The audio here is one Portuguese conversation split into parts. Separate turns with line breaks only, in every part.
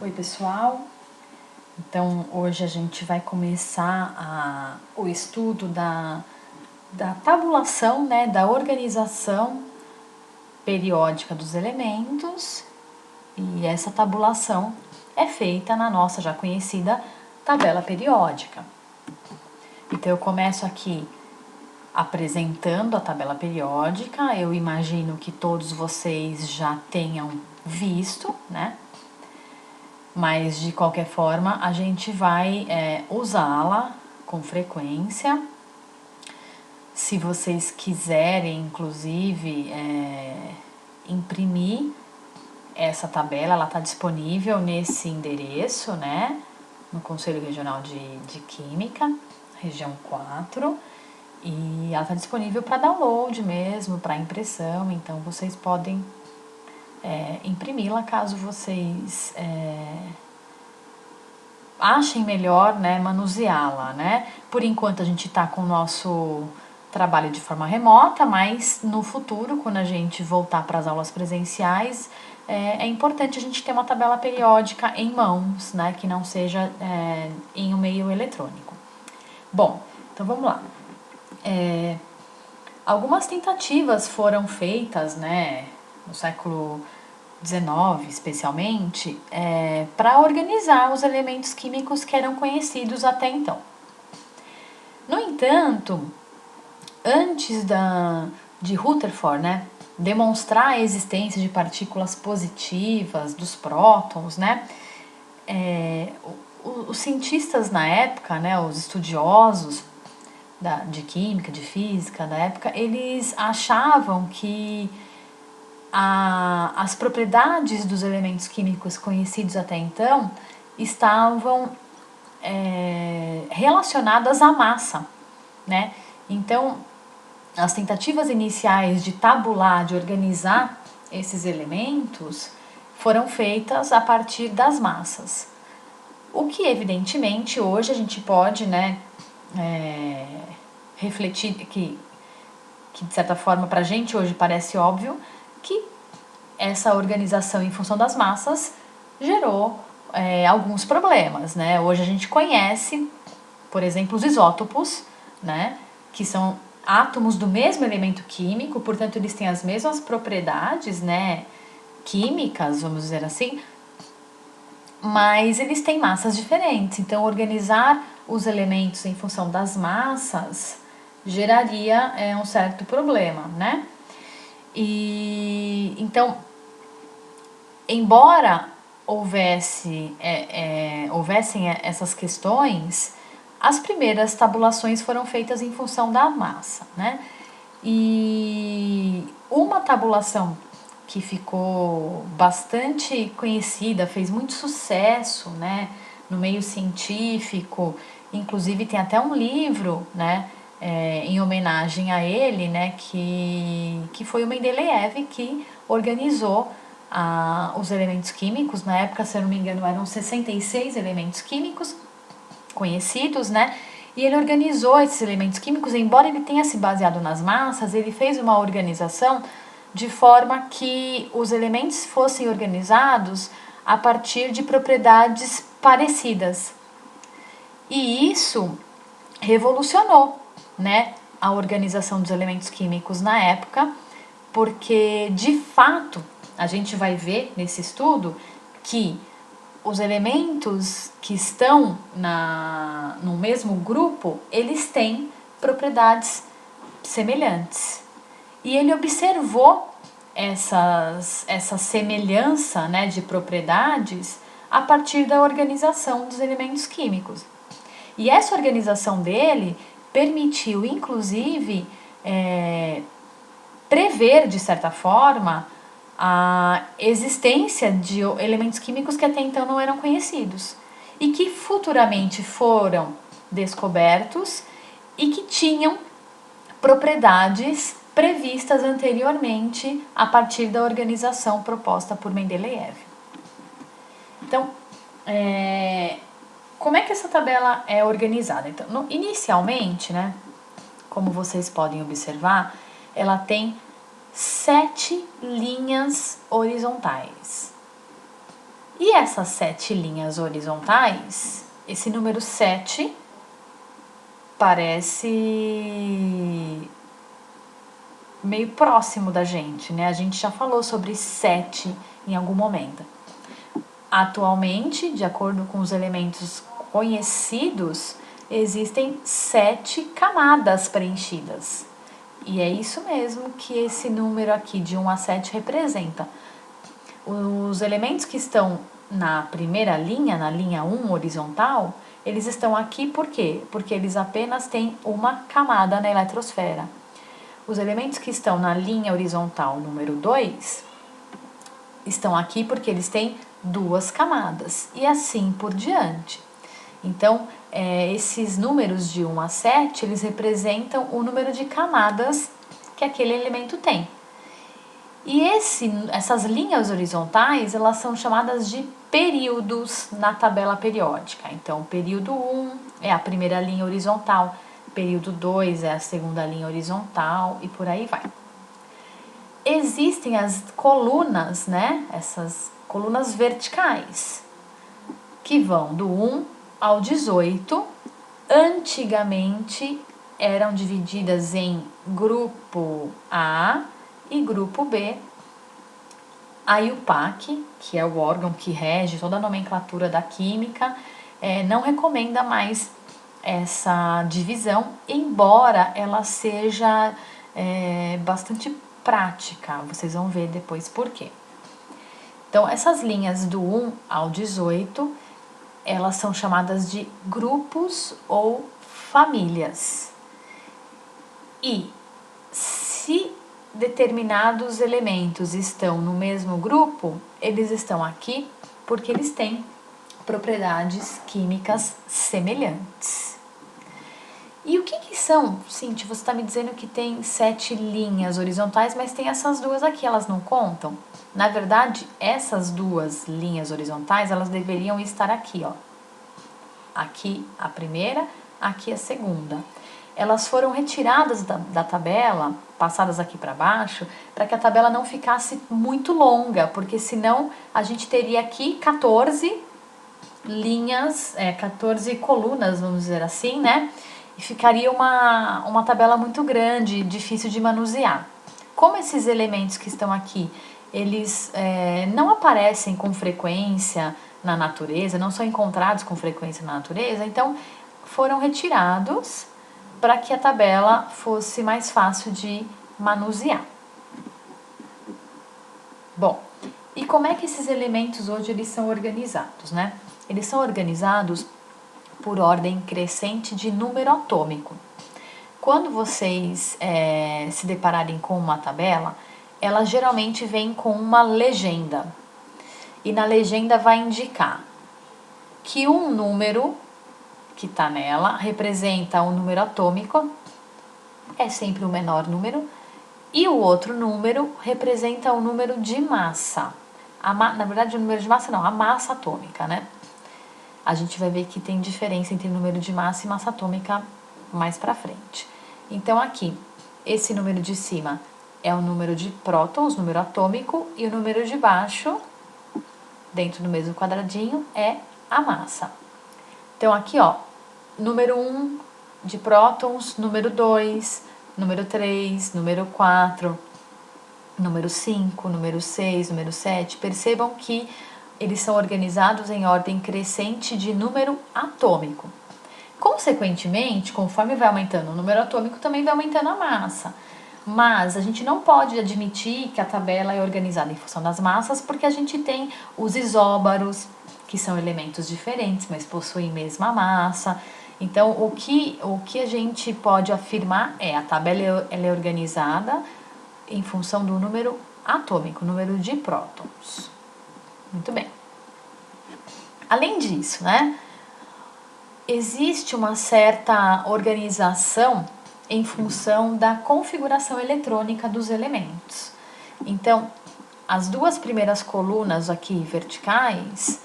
Oi pessoal, então hoje a gente vai começar o estudo da tabulação, né, da organização periódica dos elementos, e essa tabulação é feita na nossa já conhecida tabela periódica. Então eu começo aqui apresentando a tabela periódica. Eu imagino que todos vocês já tenham visto, né? Mas de qualquer forma a gente vai usá-la com frequência. Se vocês quiserem, inclusive, imprimir essa tabela, ela está disponível nesse endereço, né? No Conselho Regional de Química, região 4. E ela está disponível para download mesmo, para impressão, então vocês podem imprimi-la caso vocês achem melhor, né, manuseá-la, né? Por enquanto a gente está com o nosso trabalho de forma remota, mas no futuro, quando a gente voltar para as aulas presenciais, é importante a gente ter uma tabela periódica em mãos, né, que não seja em um meio eletrônico. Bom, então vamos lá. Algumas tentativas foram feitas, né, no século XIX, especialmente, para organizar os elementos químicos que eram conhecidos até então. No entanto, antes de Rutherford, né, demonstrar a existência de partículas positivas, dos prótons, né, os cientistas na época, né, os estudiosos de química, de física da época, eles achavam que as propriedades dos elementos químicos conhecidos até então estavam relacionadas à massa, né? Então, as tentativas iniciais de tabular, de organizar esses elementos, foram feitas a partir das massas. O que, evidentemente, hoje a gente pode, né, refletir, que de certa forma para a gente hoje parece óbvio, que essa organização em função das massas gerou alguns problemas, né? Hoje a gente conhece, por exemplo, os isótopos, né? Que são átomos do mesmo elemento químico, portanto eles têm as mesmas propriedades, né? Químicas, vamos dizer assim, mas eles têm massas diferentes. Então organizar os elementos em função das massas geraria um certo problema, né? E então, embora houvessem essas questões, as primeiras tabulações foram feitas em função da massa, né? E uma tabulação que ficou bastante conhecida, fez muito sucesso, né, no meio científico, inclusive tem até um livro, né, em homenagem a ele, né, que foi o Mendeleev que organizou os elementos químicos. Na época, se eu não me engano, eram 66 elementos químicos conhecidos, né? E ele organizou esses elementos químicos, embora ele tenha se baseado nas massas, ele fez uma organização de forma que os elementos fossem organizados a partir de propriedades parecidas. E isso revolucionou, né, a organização dos elementos químicos na época, porque de fato a gente vai ver nesse estudo que os elementos que estão no mesmo grupo, eles têm propriedades semelhantes. E ele observou essa semelhança, né, de propriedades a partir da organização dos elementos químicos. E essa organização dele permitiu, inclusive, prever, de certa forma, a existência de elementos químicos que até então não eram conhecidos e que futuramente foram descobertos e que tinham propriedades previstas anteriormente a partir da organização proposta por Mendeleev. Então, como é que essa tabela é organizada? Então, inicialmente, né, como vocês podem observar, ela tem 7 linhas horizontais E essas 7 linhas horizontais, esse número 7 parece meio próximo da gente, né? A gente já falou sobre 7 em algum momento. Atualmente, de acordo com os elementos conhecidos, existem 7 camadas preenchidas. E é isso mesmo que esse número aqui de 1 a 7 representa. Os elementos que estão na primeira linha, na linha 1 horizontal, eles estão aqui por quê? Porque eles apenas têm uma camada na eletrosfera. Os elementos que estão na linha horizontal número 2 estão aqui porque eles têm 2 camadas e assim por diante. Então, esses números de 1 a 7, eles representam o número de camadas que aquele elemento tem. E essas linhas horizontais, elas são chamadas de períodos na tabela periódica. Então, período 1 é a primeira linha horizontal, período 2 é a segunda linha horizontal e por aí vai. Existem as colunas, né? Essas colunas verticais, que vão do 1 ao 18. Antigamente eram divididas em grupo A e grupo B. A IUPAC, que é o órgão que rege toda a nomenclatura da química, não recomenda mais essa divisão, embora ela seja bastante prática. Vocês vão ver depois por quê. Então, essas linhas do 1 ao 18, elas são chamadas de grupos ou famílias. E se determinados elementos estão no mesmo grupo, eles estão aqui porque eles têm propriedades químicas semelhantes. E o que são? Cintia, você está me dizendo que tem 7 linhas horizontais, mas tem essas duas aqui, elas não contam? Na verdade, essas 2 linhas horizontais, elas deveriam estar aqui, ó. Aqui a primeira, aqui a segunda. Elas foram retiradas da tabela, passadas aqui para baixo, para que a tabela não ficasse muito longa, porque senão a gente teria aqui 14 linhas, 14 colunas, vamos dizer assim, né? E ficaria uma tabela muito grande, difícil de manusear. Como esses elementos que estão aqui, eles não aparecem com frequência na natureza, não são encontrados com frequência na natureza, então foram retirados para que a tabela fosse mais fácil de manusear. Bom, e como é que esses elementos hoje eles são organizados, né? Eles são organizados por ordem crescente de número atômico. Quando vocês se depararem com uma tabela, ela geralmente vem com uma legenda. E na legenda vai indicar que um número que está nela representa um número atômico, é sempre o menor número, e o outro número representa o número de massa. Na verdade, o número de massa não, a massa atômica, né? A gente vai ver que tem diferença entre número de massa e massa atômica mais pra frente. Então, aqui, esse número de cima é o número de prótons, número atômico, e o número de baixo, dentro do mesmo quadradinho, é a massa. Então, aqui, ó, número 1 de prótons, número 2, número 3, número 4, número 5, número 6, número 7. Percebam que eles são organizados em ordem crescente de número atômico. Consequentemente, conforme vai aumentando o número atômico, também vai aumentando a massa. Mas a gente não pode admitir que a tabela é organizada em função das massas, porque a gente tem os isóbaros, que são elementos diferentes, mas possuem mesma massa. Então, o que a gente pode afirmar a tabela ela é organizada em função do número atômico, número de prótons. Muito bem. Além disso, né, existe uma certa organização em função da configuração eletrônica dos elementos. Então, as 2 primeiras colunas aqui verticais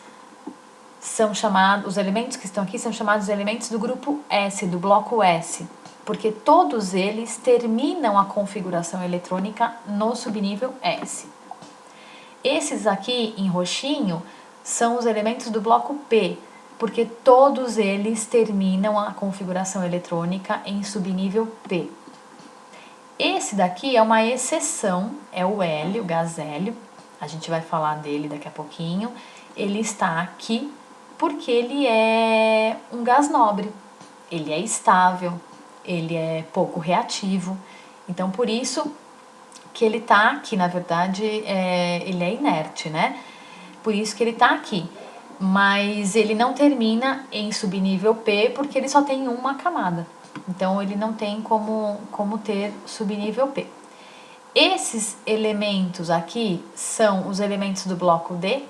são chamados, os elementos que estão aqui são chamados elementos do grupo S, do bloco S, porque todos eles terminam a configuração eletrônica no subnível S. Esses aqui em roxinho são os elementos do bloco P, porque todos eles terminam a configuração eletrônica em subnível P. Esse daqui é uma exceção, é o hélio, o gás hélio, a gente vai falar dele daqui a pouquinho. Ele está aqui porque ele é um gás nobre, ele é estável, ele é pouco reativo, então por isso que ele está aqui, na verdade, ele é inerte, né? Por isso que ele está aqui, mas ele não termina em subnível P porque ele só tem uma camada, então ele não tem como ter subnível P. Esses elementos aqui são os elementos do bloco D,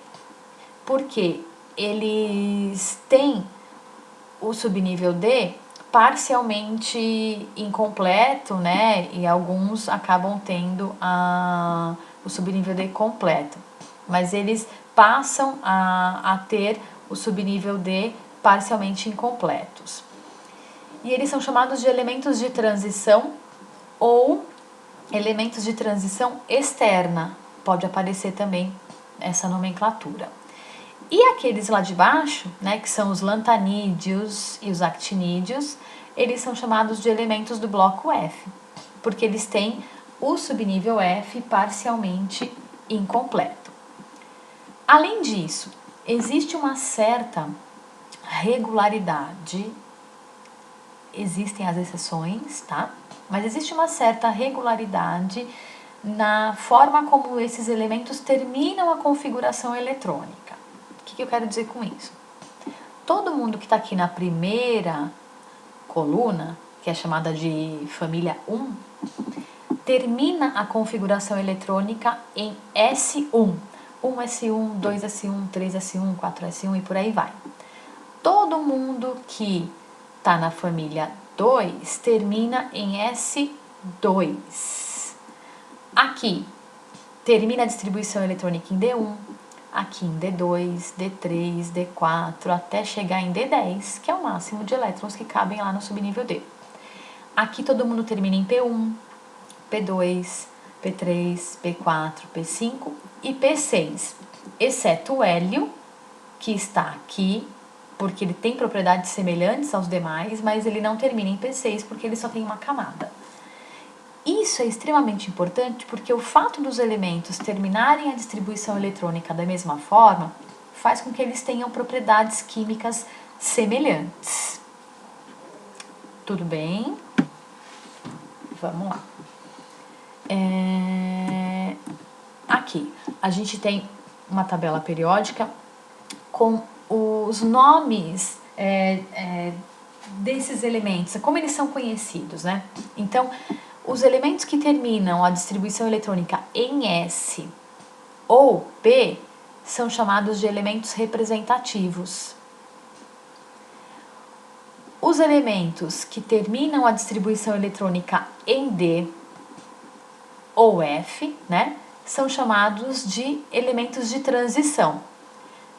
porque eles têm o subnível D parcialmente incompleto, né? E alguns acabam tendo o subnível D completo. Mas eles passam a ter o subnível D parcialmente incompletos. E eles são chamados de elementos de transição ou elementos de transição externa. Pode aparecer também essa nomenclatura. E aqueles lá de baixo, né, que são os lantanídeos e os actinídeos, eles são chamados de elementos do bloco F, porque eles têm o subnível F parcialmente incompleto. Além disso, existe uma certa regularidade, existem as exceções, tá? Mas existe uma certa regularidade na forma como esses elementos terminam a configuração eletrônica. O que eu quero dizer com isso? Todo mundo que está aqui na primeira coluna, que é chamada de família 1, termina a configuração eletrônica em S1. 1S1, 2S1, 3S1, 4S1 e por aí vai. Todo mundo que está na família 2 termina em S2. Aqui termina a distribuição eletrônica em D1, aqui em D2, D3, D4, até chegar em D10, que é o máximo de elétrons que cabem lá no subnível D. Aqui todo mundo termina em P1, P2, P3, P4, P5 e P6, exceto o hélio, que está aqui, porque ele tem propriedades semelhantes aos demais, mas ele não termina em P6 porque ele só tem uma camada. Isso é extremamente importante porque o fato dos elementos terminarem a distribuição eletrônica da mesma forma faz com que eles tenham propriedades químicas semelhantes. Tudo bem? Vamos lá. Aqui, a gente tem uma tabela periódica com os nomes desses elementos, como eles são conhecidos, né? Então, os elementos que terminam a distribuição eletrônica em S ou P são chamados de elementos representativos. Os elementos que terminam a distribuição eletrônica em D ou F, né, são chamados de elementos de transição.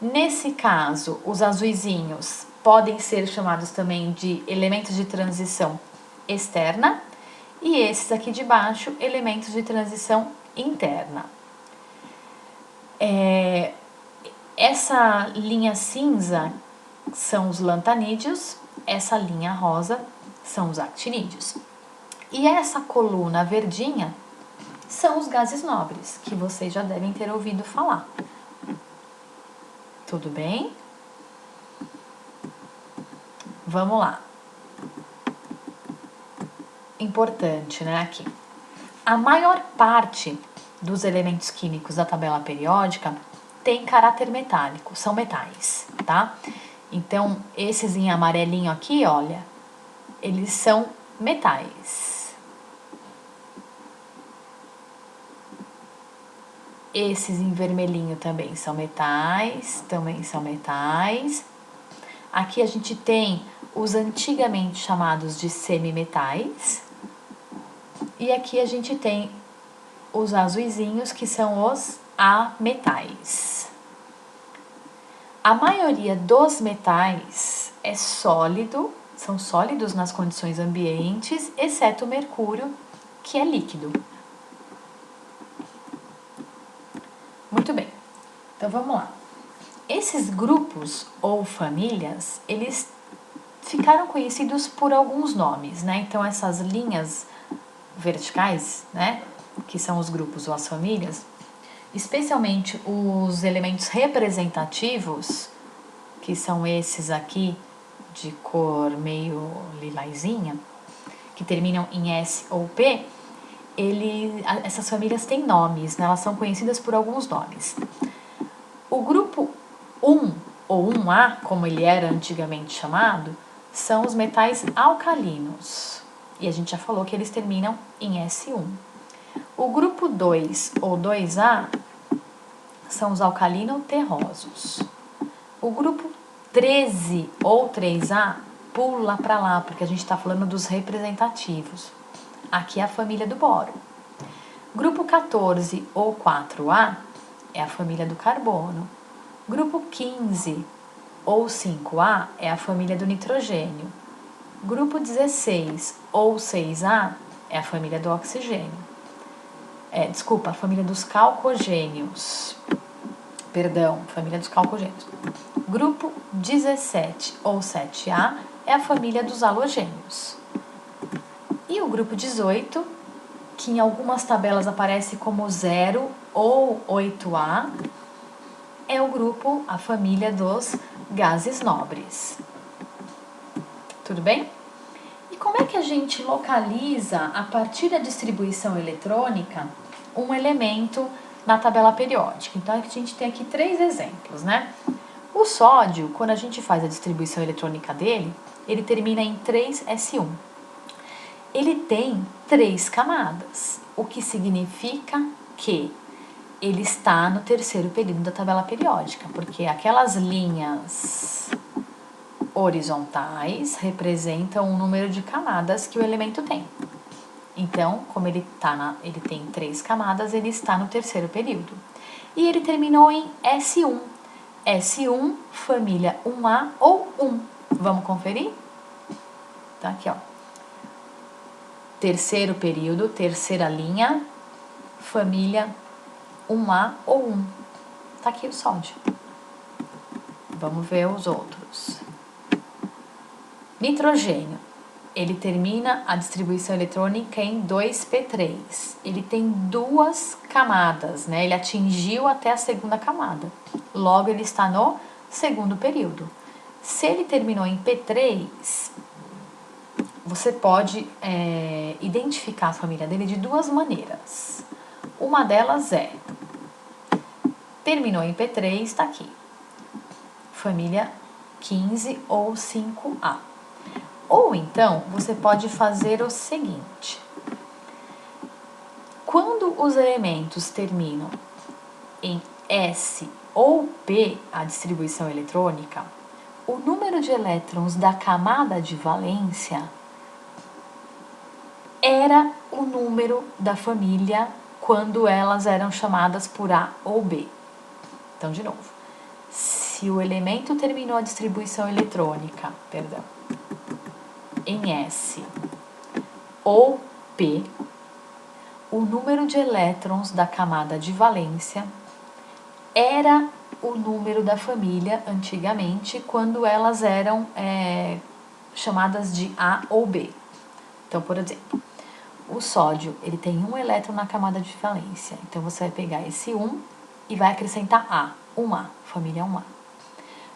Nesse caso, os azuisinhos podem ser chamados também de elementos de transição externa e esses aqui de baixo, elementos de transição interna. Essa linha cinza são os lantanídeos, essa linha rosa são os actinídeos. E essa coluna verdinha são os gases nobres, que vocês já devem ter ouvido falar. Tudo bem? Vamos lá. Importante, né, aqui. A maior parte dos elementos químicos da tabela periódica tem caráter metálico, são metais, tá? Então, esses em amarelinho aqui, olha, eles são metais. Esses em vermelhinho também são metais, Aqui a gente tem os antigamente chamados de semimetais. E aqui a gente tem os azuisinhos, que são os ametais. A maioria dos metais é sólido, são sólidos nas condições ambientes, exceto o mercúrio, que é líquido. Muito bem, então vamos lá. Esses grupos ou famílias, eles ficaram conhecidos por alguns nomes, né? Então essas linhas verticais, né, que são os grupos ou as famílias, especialmente os elementos representativos, que são esses aqui de cor meio lilazinha, que terminam em S ou P, essas famílias têm nomes, né? Elas são conhecidas por alguns nomes. O grupo 1 ou 1A, como ele era antigamente chamado, são os metais alcalinos. E a gente já falou que eles terminam em S1. O grupo 2 ou 2A são os alcalino-terrosos. O grupo 13 ou 3A pula para lá, porque a gente está falando dos representativos. Aqui é a família do boro. Grupo 14 ou 4A é a família do carbono. Grupo 15 ou 5A é a família do nitrogênio. Grupo 16 ou 6A é a família do oxigênio. A família dos calcogênios. Perdão, família dos calcogênios. Grupo 17 ou 7A é a família dos halogênios. E o grupo 18, que em algumas tabelas aparece como 0 ou 8A, é o grupo, a família dos gases nobres. Tudo bem? E como é que a gente localiza, a partir da distribuição eletrônica, um elemento na tabela periódica? Então, a gente tem aqui 3 exemplos, né? O sódio, quando a gente faz a distribuição eletrônica dele, ele termina em 3s1. Ele tem 3 camadas, o que significa que ele está no terceiro período da tabela periódica, porque aquelas linhas horizontais representam o número de camadas que o elemento tem. Então, como ele tem 3 camadas, ele está no terceiro período. E ele terminou em S1. S1, família 1A ou 1. Vamos conferir? Tá aqui, ó. Terceiro período, terceira linha, família 1A ou 1. Tá aqui o sódio. Vamos ver os outros. Nitrogênio. Ele termina a distribuição eletrônica em 2p3. Ele tem 2 camadas, né? Ele atingiu até a segunda camada. Logo, ele está no segundo período. Se ele terminou em p3, você pode identificar a família dele de 2 maneiras. Uma delas terminou em p3, está aqui. Família 15 ou 5A. Ou então, você pode fazer o seguinte. Quando os elementos terminam em S ou P, a distribuição eletrônica, o número de elétrons da camada de valência era o número da família quando elas eram chamadas por A ou B. Então, de novo, se o elemento terminou a distribuição eletrônica, em S ou P, o número de elétrons da camada de valência era o número da família antigamente, quando elas eram chamadas de A ou B. Então, por exemplo, o sódio, ele tem 1 elétron na camada de valência. Então, você vai pegar esse 1 e vai acrescentar A, 1A, família 1A.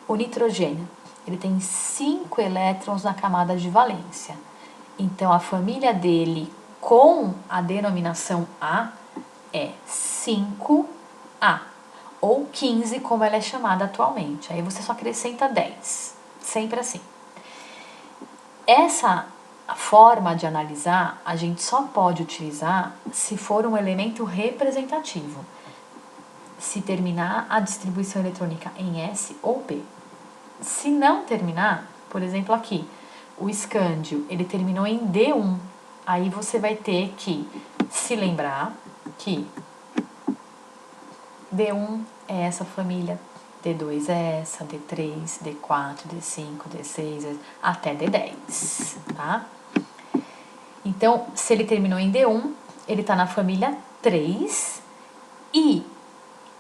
O nitrogênio, ele tem 5 elétrons na camada de valência. Então, a família dele com a denominação A é 5A, ou 15, como ela é chamada atualmente. Aí você só acrescenta 10, sempre assim. Essa forma de analisar, a gente só pode utilizar se for um elemento representativo, se terminar a distribuição eletrônica em S ou P. Se não terminar, por exemplo aqui, o escândio, ele terminou em D1, aí você vai ter que se lembrar que D1 é essa família, D2 é essa, D3, D4, D5, D6, até D10, tá? Então, se ele terminou em D1, ele está na família 3 e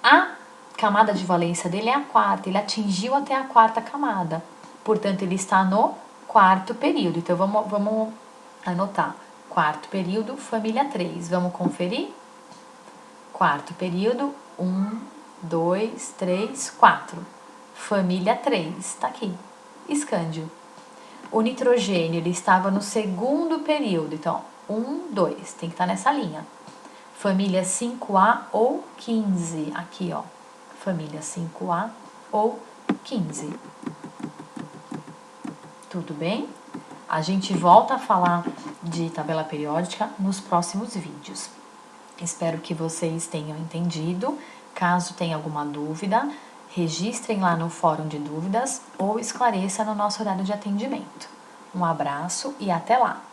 a camada de valência dele é a quarta, ele atingiu até a quarta camada. Portanto, ele está no quarto período. Então, vamos anotar. Quarto período, família 3. Vamos conferir? Quarto período, 1, 2, 3, 4. Família 3, tá aqui. Escândio. O nitrogênio, ele estava no segundo período. Então, 1, 2, tem que estar nessa linha. Família 5A ou 15. Aqui, ó. Família 5A ou 15. Tudo bem? A gente volta a falar de tabela periódica nos próximos vídeos. Espero que vocês tenham entendido. Caso tenha alguma dúvida, registrem lá no fórum de dúvidas ou esclareça no nosso horário de atendimento. Um abraço e até lá!